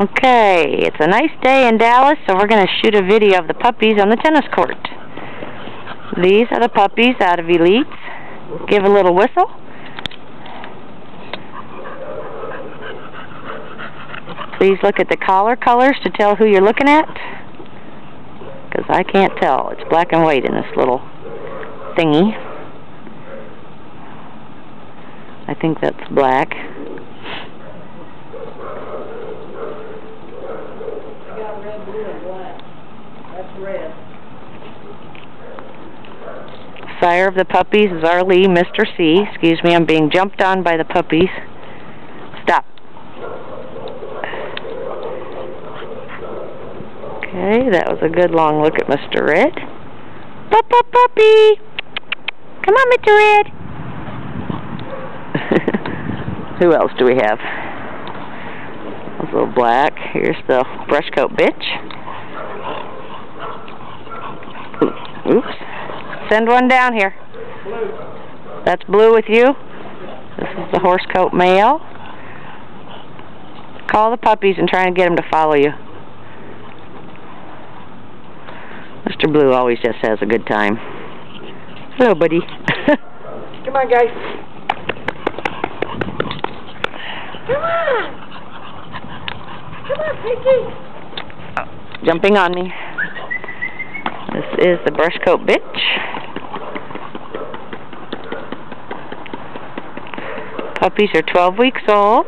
Okay, it's a nice day in Dallas, so we're going to shoot a video of the puppies on the tennis court. These are the puppies out of Elites. Give a little whistle. Please look at the collar colors to tell who you're looking at, because I can't tell. It's black and white in this little thingy. I think that's black. Red, blue, and black. That's red. Sire of the puppies is Arlie, Mr. C. Excuse me, I'm being jumped on by the puppies. Stop. Okay, that was a good long look at Mr. Red. Puppy! Come on, Mr. Red! Who else do we have? A little black. Here's the brush coat bitch. Oops. Send one down here. Blue. That's blue with you. This is the horse coat male. Call the puppies and try and get them to follow you. Mr. Blue always just has a good time. Hello, buddy. Come on, guys. Come on. Come on, Piggy. Oh, jumping on me. This is the brush coat bitch. Puppies are 12 weeks old.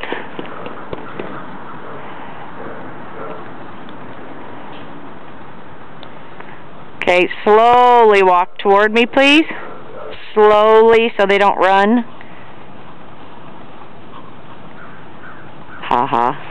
Okay, slowly walk toward me, please. Slowly, so they don't run. Ha ha.